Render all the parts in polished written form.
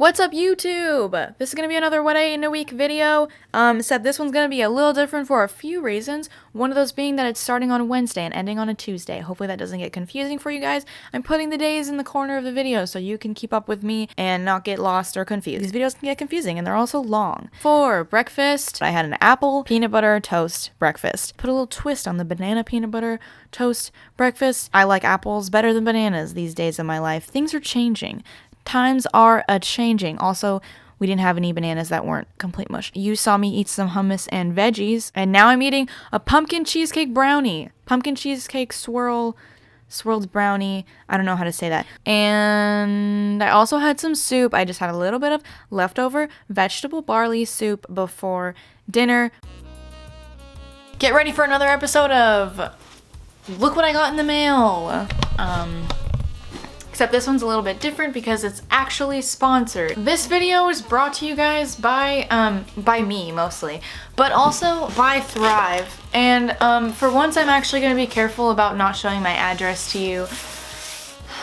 What's up, YouTube? This is gonna be another What I Ate in a Week video, except this one's gonna be a little different for a few reasons. One of those being that it's starting on Wednesday and ending on a Tuesday. Hopefully that doesn't get confusing for you guys. I'm putting the days in the corner of the video so you can keep up with me and not get lost or confused. These videos can get confusing and they're also long. For breakfast, I had an apple, peanut butter, toast, breakfast. Put a little twist on the banana peanut butter, toast, breakfast. I like apples better than bananas these days in my life. Things are changing. Times are a-changing. Also, we didn't have any bananas that weren't complete mush. You saw me eat some hummus and veggies, and now I'm eating a pumpkin cheesecake brownie. Pumpkin cheesecake swirled brownie. I don't know how to say that. And I also had some soup. I just had a little bit of leftover vegetable barley soup before dinner. Get ready for another episode of Look What I Got in the Mail. Except this one's a little bit different because it's actually sponsored. This video is brought to you guys by me mostly, but also by Thrive. And for once I'm actually going to be careful about not showing my address to you.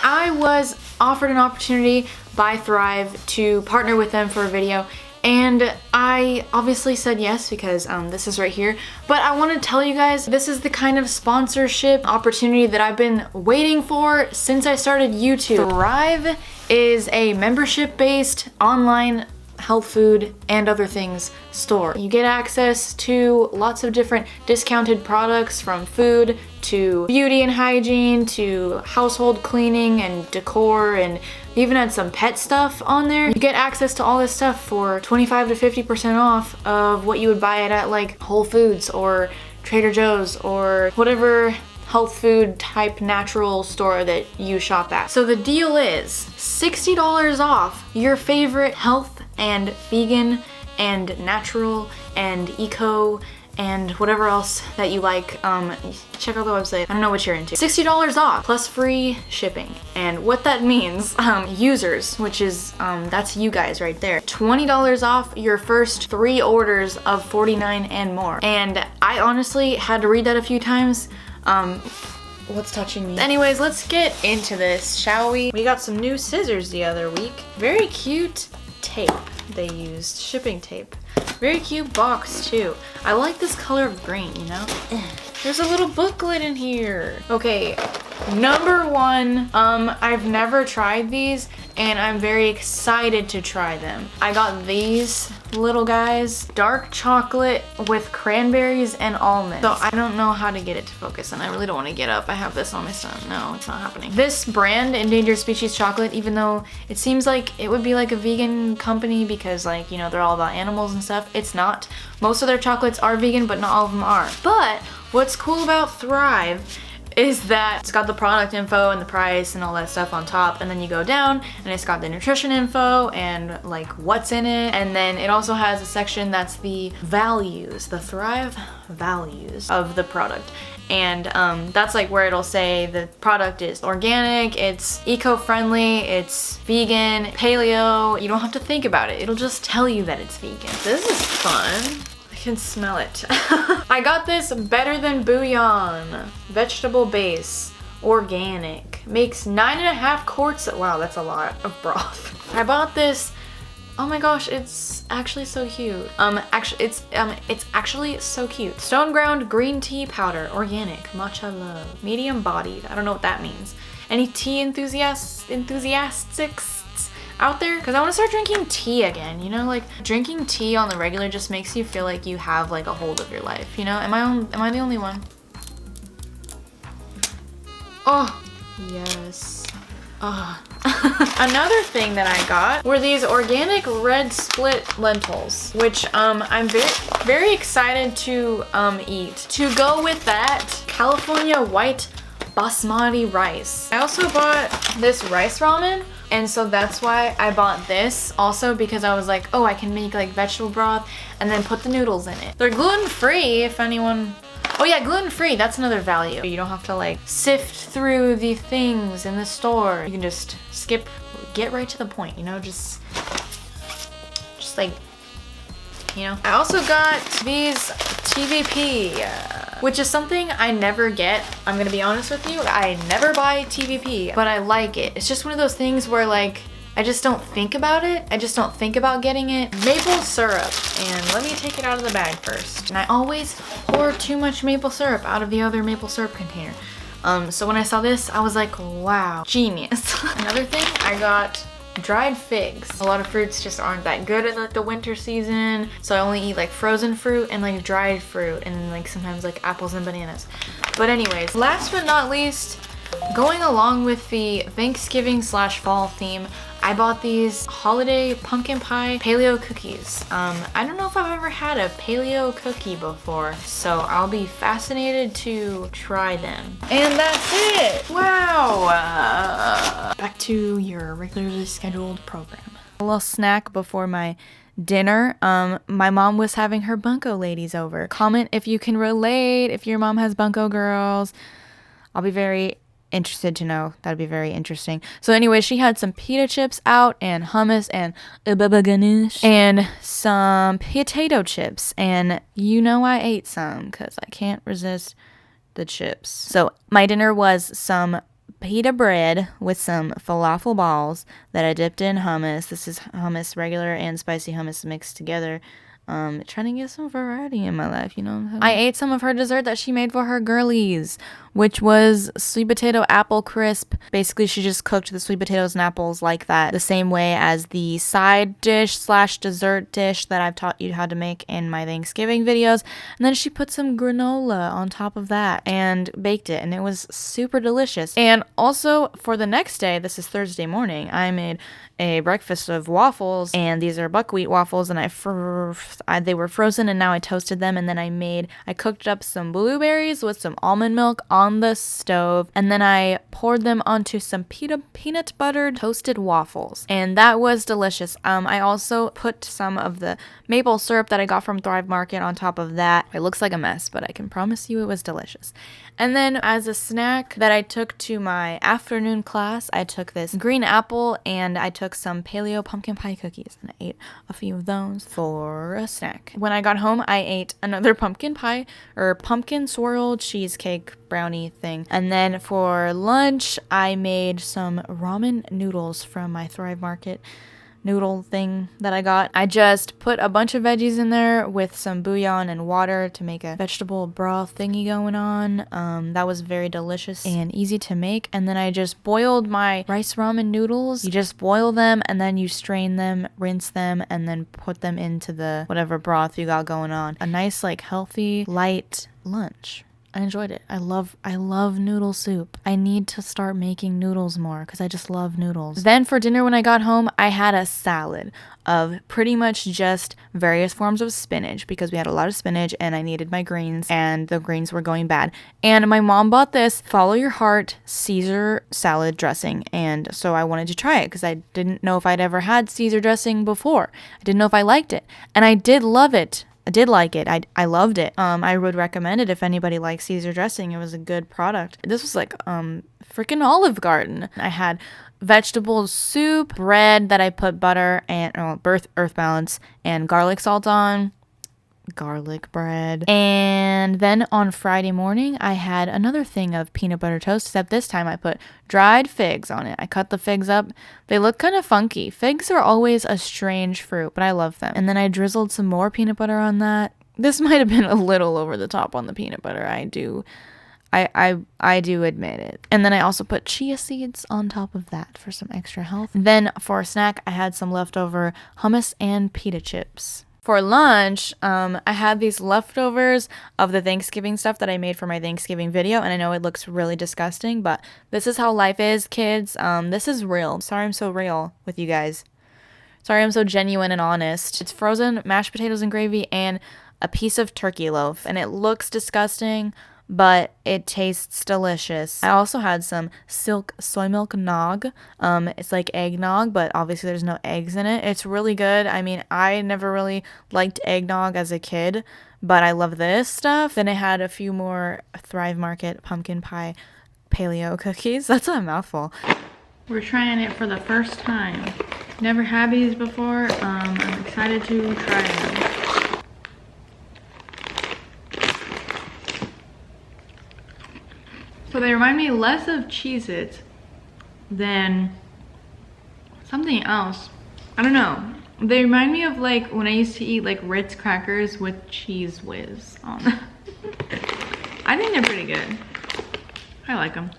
I was offered an opportunity by Thrive to partner with them for a video, and I obviously said yes because this is right here. But I want to tell you guys, this is the kind of sponsorship opportunity that I've been waiting for since I started YouTube. Thrive is a membership-based online health food and other things store. You get access to lots of different discounted products, from food to beauty and hygiene to household cleaning and decor, and even had some pet stuff on there. You get access to all this stuff for 25 to 50% off of what you would buy it at like Whole Foods or Trader Joe's or whatever health food type natural store that you shop at. So the deal is $60 off your favorite health and vegan and natural and eco and whatever else that you like. Check out the website. I don't know what you're into. $60 off plus free shipping. And what that means, users, which is, that's you guys right there. $20 off your first 3 orders of $49 and more. And I honestly had to read that a few times. What's touching me? Anyways, let's get into this, shall we? We got some new scissors the other week. Very cute tape they used, shipping tape. Very cute box too. I like this color of green, you know? There's a little booklet in here. Okay, number 1, I've never tried these and I'm very excited to try them. I got these little guys, dark chocolate with cranberries and almonds. So I don't know how to get it to focus, and I really don't want to get up. I have this on my stand. No, it's not happening. This brand, Endangered Species Chocolate, even though it seems like it would be like a vegan company because, like, you know, they're all about animals and stuff, it's not. Most of their chocolates are vegan, but not all of them are. But what's cool about Thrive is that it's got the product info and the price and all that stuff on top, and then you go down and it's got the nutrition info and like what's in it, and then it also has a section that's the values, the Thrive values of the product. And that's like where it'll say the product is organic, it's eco-friendly, it's vegan, paleo. You don't have to think about it. It'll just tell you that it's vegan. This is fun. I can smell it. I got this Better Than Bouillon vegetable base, organic. Makes 9.5 quarts. Wow, that's a lot of broth. I bought this. Oh my gosh, it's actually so cute. It's actually so cute. Stone ground green tea powder, organic, matcha love, medium bodied. I don't know what that means. Any tea enthusiasts out there? Because I want to start drinking tea again, you know? Like, drinking tea on the regular just makes you feel like you have like a hold of your life, you know? Am I the only one? Oh, yes. Oh. Another thing that I got were these organic red split lentils, which I'm very excited to eat. To go with that, California white basmati rice. I also bought this rice ramen, and so that's why I bought this also, because I was like, oh, I can make like vegetable broth and then put the noodles in it. They're gluten-free if anyone. Oh yeah, gluten-free, that's another value. You don't have to like sift through the things in the store. You can just get right to the point, you know, just like, you know. I also got these TVP, which is something I never get. I'm gonna be honest with you, I never buy TVP, but I like it. It's just one of those things where like, I just don't think about it. I just don't think about getting it. Maple syrup, and let me take it out of the bag first. And I always pour too much maple syrup out of the other maple syrup container. So when I saw this, I was like, wow, genius. Another thing, I got dried figs. A lot of fruits just aren't that good in like the winter season, so I only eat like frozen fruit and like dried fruit, and like sometimes like apples and bananas. But anyways, last but not least, going along with the Thanksgiving / fall theme, I bought these holiday pumpkin pie paleo cookies. I don't know if I've ever had a paleo cookie before, so I'll be fascinated to try them. And that's it! Wow! Back to your regularly scheduled program. A little snack before my dinner. My mom was having her bunko ladies over. Comment if you can relate, if your mom has bunko girls. I'll be very interested to know. That'd be very interesting. So anyway, she had some pita chips out and hummus and baba ganoush and some potato chips, and you know I ate some because I can't resist the chips. So my dinner was some pita bread with some falafel balls that I dipped in hummus. This is hummus, regular and spicy hummus mixed together. Trying to get some variety in my life, you know what I'm saying? I ate some of her dessert that she made for her girlies, which was sweet potato apple crisp. Basically, she just cooked the sweet potatoes and apples like that, the same way as the side dish / dessert dish that I've taught you how to make in my Thanksgiving videos. And then she put some granola on top of that and baked it, and it was super delicious. And also for the next day, this is Thursday morning, I made a breakfast of waffles, and these are buckwheat waffles, and they were frozen, and now I toasted them, and then I cooked up some blueberries with some almond milk on the stove, and then I poured them onto some peanut buttered toasted waffles, and that was delicious. I also put some of the maple syrup that I got from Thrive Market on top of that. It looks like a mess, but I can promise you it was delicious. And then as a snack that I took to my afternoon class, I took this green apple, and I took some paleo pumpkin pie cookies, and I ate a few of those for a snack. When I got home, I ate another pumpkin pie or pumpkin swirl cheesecake brownie thing. And then for lunch, I made some ramen noodles from my Thrive Market noodle thing that I got. I just put a bunch of veggies in there with some bouillon and water to make a vegetable broth thingy going on. That was very delicious and easy to make. And then I just boiled my rice ramen noodles. You just boil them, and then you strain them, rinse them, and then put them into the whatever broth you got going on. A nice, like, healthy, light lunch. I enjoyed it. I love noodle soup. I need to start making noodles more because I just love noodles. Then for dinner when I got home, I had a salad of pretty much just various forms of spinach because we had a lot of spinach and I needed my greens and the greens were going bad. And my mom bought this Follow Your Heart Caesar salad dressing, and so I wanted to try it because I didn't know if I'd ever had Caesar dressing before. I didn't know if I liked it, and I did love it. I did like it. I loved it. I would recommend it if anybody likes Caesar dressing. It was a good product. This was like freaking Olive Garden. I had vegetable soup, bread that I put butter and Earth Balance and garlic salt on. Garlic bread. And then on Friday morning, I had another thing of peanut butter toast, except this time I put dried figs on it. I cut the figs up. They look kind of funky. Figs are always a strange fruit, but I love them. And then I drizzled some more peanut butter on that. This might have been a little over the top on the peanut butter. I do admit it. And then I also put chia seeds on top of that for some extra health. Then for a snack, I had some leftover hummus and pita chips. For lunch, I had these leftovers of the Thanksgiving stuff that I made for my Thanksgiving video, and I know it looks really disgusting, but this is how life is, kids. This is real. Sorry I'm so real with you guys. Sorry I'm so genuine and honest. It's frozen mashed potatoes and gravy and a piece of turkey loaf, and it looks disgusting, but it tastes delicious. I also had some silk soy milk nog. It's like eggnog, but obviously there's no eggs in it. It's really good. I mean, I never really liked eggnog as a kid, but I love this stuff. Then I had a few more Thrive Market pumpkin pie paleo cookies. That's a mouthful. We're trying it for the first time. Never had these before. I'm excited to try them. So they remind me less of Cheez-Its than something else. I don't know. They remind me of like when I used to eat like Ritz crackers with cheese whiz on them. I think they're pretty good. I like them.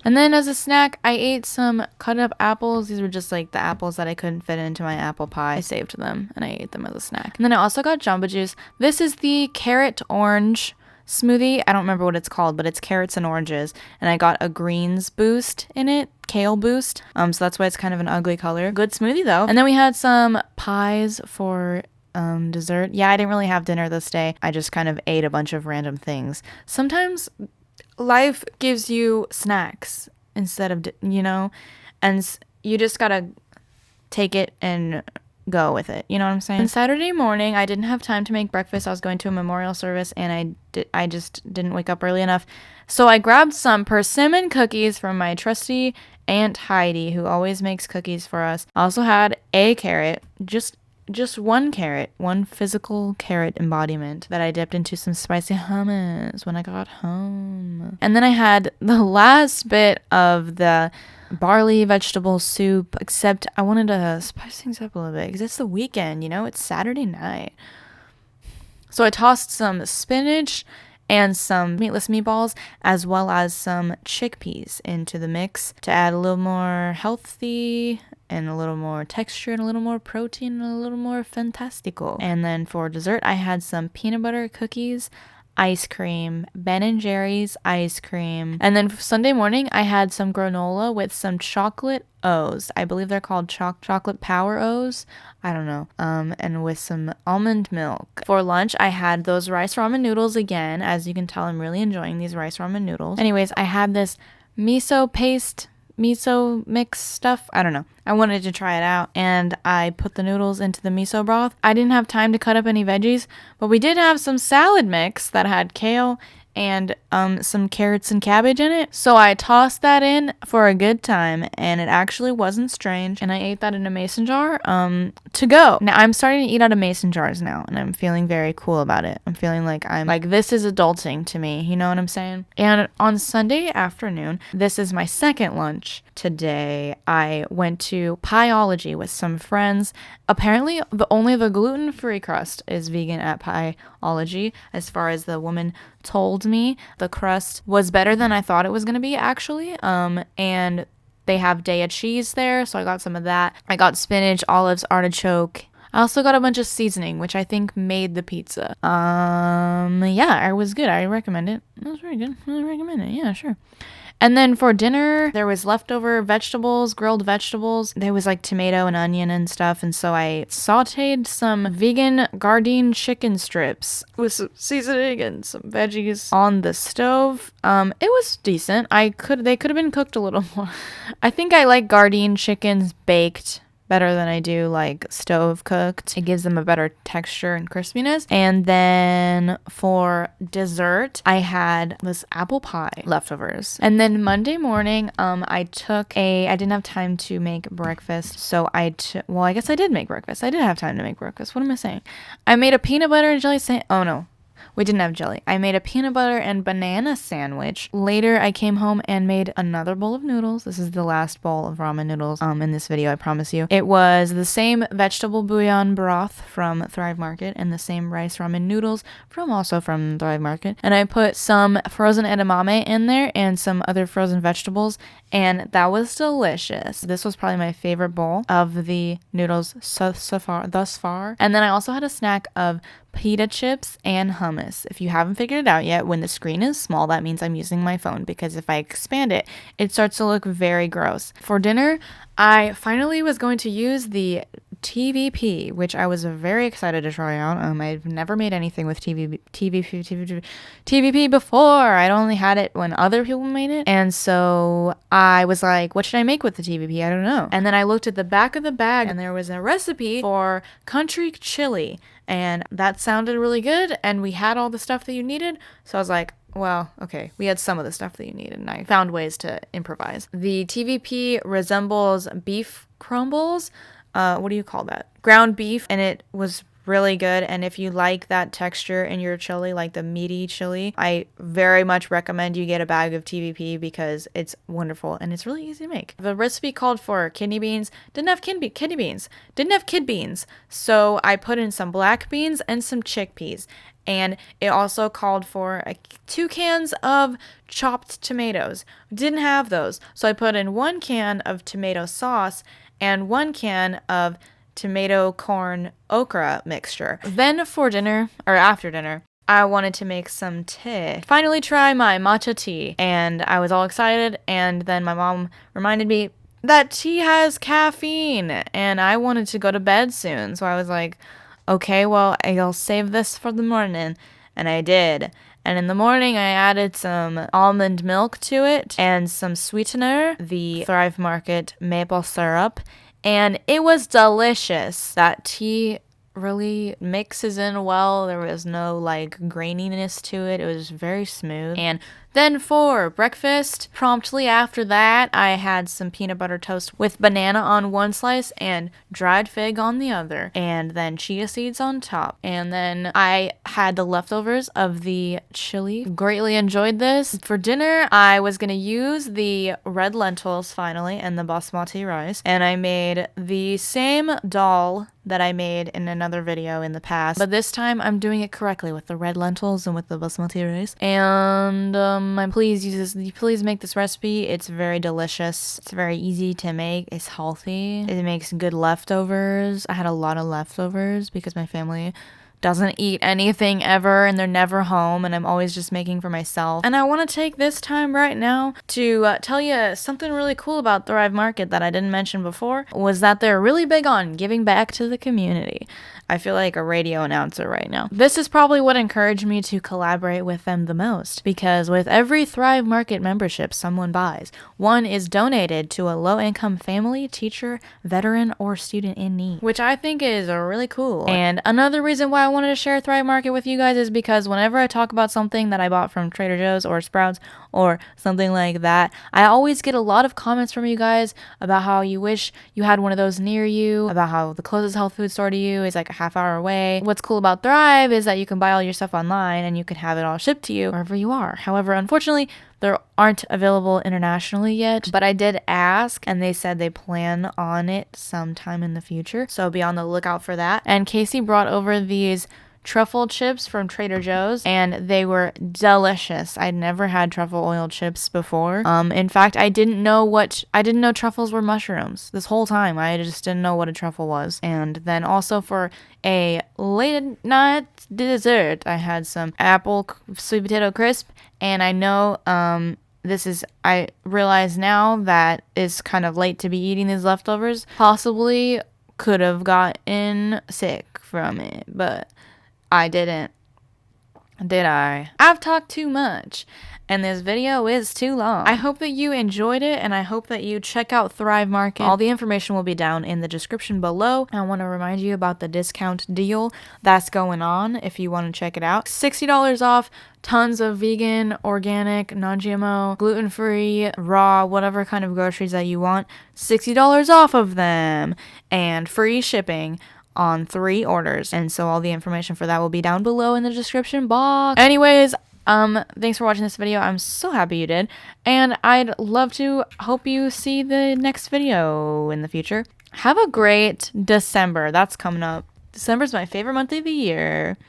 And then as a snack, I ate some cut up apples. These were just like the apples that I couldn't fit into my apple pie. I saved them and I ate them as a snack. And then I also got Jamba Juice. This is the carrot orange smoothie. I don't remember what it's called, but it's carrots and oranges. And I got a greens boost in it, kale boost. So that's why it's kind of an ugly color. Good smoothie though. And then we had some pies for dessert. Yeah, I didn't really have dinner this day. I just kind of ate a bunch of random things. Sometimes life gives you snacks instead of, and you just gotta take it and go with it. You know what I'm saying? And Saturday morning, I didn't have time to make breakfast. I was going to a memorial service and I just didn't wake up early enough. So I grabbed some persimmon cookies from my trusty Aunt Heidi, who always makes cookies for us. I also had a carrot, just one carrot, one physical carrot embodiment that I dipped into some spicy hummus when I got home. And then I had the last bit of the barley vegetable soup, except I wanted to spice things up a little bit because it's the weekend, it's Saturday night. So I tossed some spinach and some meatless meatballs as well as some chickpeas into the mix to add a little more healthy and a little more texture and a little more protein and a little more fantastical. And then for dessert, I had some peanut butter cookies, ice cream, Ben & Jerry's ice cream. And then for Sunday morning, I had some granola with some chocolate O's. I believe they're called chocolate power O's. I don't know. And with some almond milk. For lunch, I had those rice ramen noodles again. As you can tell, I'm really enjoying these rice ramen noodles. Anyways, I had this miso mix stuff. I don't know. I wanted to try it out and I put the noodles into the miso broth. I didn't have time to cut up any veggies, but we did have some salad mix that had kale and some carrots and cabbage in it. So I tossed that in for a good time and it actually wasn't strange. And I ate that in a mason jar to go. Now I'm starting to eat out of mason jars now and I'm feeling very cool about it. I'm feeling like this is adulting to me. You know what I'm saying? And on Sunday afternoon, this is my second lunch today. I went to Pieology with some friends. Apparently only the gluten-free crust is vegan at Pieology. As far as the woman told me, the crust was better than I thought it was going to be actually. And they have Daya cheese there, so I got some of that. I got spinach, olives, artichoke. I also got a bunch of seasoning, which I think made the pizza. Yeah, it was good. I recommend it. It was very good. I recommend it. Yeah, sure. And then for dinner, there was leftover vegetables, grilled vegetables. There was like tomato and onion and stuff. And so I sauteed some vegan Gardein chicken strips with some seasoning and some veggies on the stove. It was decent. They could have been cooked a little more. I think I like Gardein chickens baked better than I do like stove cooked. It gives them a better texture and crispiness. And then for dessert, I had this apple pie leftovers. And then Monday morning, I didn't have time to make breakfast. So I guess I did make breakfast. I did have time to make breakfast. What am I saying? I made a peanut butter and jelly sandwich. Oh no. We didn't have jelly. I made a peanut butter and banana sandwich. Later, I came home and made another bowl of noodles. This is the last bowl of ramen noodles in this video, I promise you. It was the same vegetable bouillon broth from Thrive Market and the same rice ramen noodles from Thrive Market. And I put some frozen edamame in there and some other frozen vegetables, and that was delicious. This was probably my favorite bowl of the noodles thus far. And then I also had a snack of pita chips and hummus. If you haven't figured it out yet, when the screen is small, that means I'm using my phone, because if I expand it, it starts to look very gross. For dinner, I finally was going to use the TVP, which I was very excited to try out. I've never made anything with TVP before. I'd only had it when other people made it. And so I was like, what should I make with the TVP? I don't know. And then I looked at the back of the bag and there was a recipe for country chili. And that sounded really good. And we had all the stuff that you needed. So I was like, well, okay, we had some of the stuff that you needed, and I found ways to improvise. The TVP resembles beef crumbles. What do you call that? Ground beef, and it was really good. And if you like that texture in your chili, like the meaty chili, I very much recommend you get a bag of TVP because it's wonderful and it's really easy to make. The recipe called for kidney beans. Didn't have kidney beans. Didn't have kid beans. So I put in some black beans and some chickpeas. And it also called for 2 cans of chopped tomatoes. Didn't have those. So I put in 1 can of tomato sauce and 1 can of tomato corn okra mixture. Then for dinner, or after dinner, I wanted to make some tea. Finally try my matcha tea. And I was all excited. And then my mom reminded me that tea has caffeine. And I wanted to go to bed soon. So I was like, okay, well, I'll save this for the morning. And I did. And in the morning, I added some almond milk to it and some sweetener, the Thrive Market maple syrup. And it was delicious. That tea really mixes in well. There was no like graininess to it. It was very smooth. And then for breakfast, promptly after that, I had some peanut butter toast with banana on one slice and dried fig on the other, and then chia seeds on top. And then I had the leftovers of the chili. Greatly enjoyed this. For dinner, I was gonna use the red lentils finally and the basmati rice, and I made the same dal that I made in another video in the past, but this time I'm doing it correctly with the red lentils and with the basmati rice. And please make this recipe. It's very delicious. It's very easy to make. It's healthy. It makes good leftovers. I had a lot of leftovers because my family doesn't eat anything ever and they're never home and I'm always just making for myself. And I want to take this time right now to tell you something really cool about Thrive Market that I didn't mention before, was that they're really big on giving back to the community. I feel like a radio announcer right now. This is probably what encouraged me to collaborate with them the most, because with every Thrive Market membership someone buys, one is donated to a low-income family, teacher, veteran, or student in need, which I think is really cool. And another reason why I wanted to share Thrive Market with you guys is because whenever I talk about something that I bought from Trader Joe's or Sprouts or something like that, I always get a lot of comments from you guys about how you wish you had one of those near you, about how the closest health food store to you is like a half hour away. What's cool about Thrive is that you can buy all your stuff online and you can have it all shipped to you wherever you are. However, unfortunately, they aren't available internationally yet, but I did ask and they said they plan on it sometime in the future, so be on the lookout for that. And Casey brought over these truffle chips from Trader Joe's and they were delicious. I'd never had truffle oil chips before. In fact, I didn't know truffles were mushrooms this whole time. I just didn't know what a truffle was. And then also for a late night dessert, I had some apple sweet potato crisp, and I know I realize now that it's kind of late to be eating these leftovers. Possibly could have gotten sick from it, but I didn't. Did I? I've talked too much, and this video is too long. I hope that you enjoyed it, and I hope that you check out Thrive Market. All the information will be down in the description below. I want to remind you about the discount deal that's going on if you want to check it out. $60 off, tons of vegan, organic, non-GMO, gluten-free, raw, whatever kind of groceries that you want. $60 off of them, and free shipping on 3 orders. And so all the information for that will be down below in the description box. Anyways, thanks for watching this video. I'm so happy you did, and I'd love to hope you see the next video in the future. Have a great December. That's coming up. December's my favorite month of the year.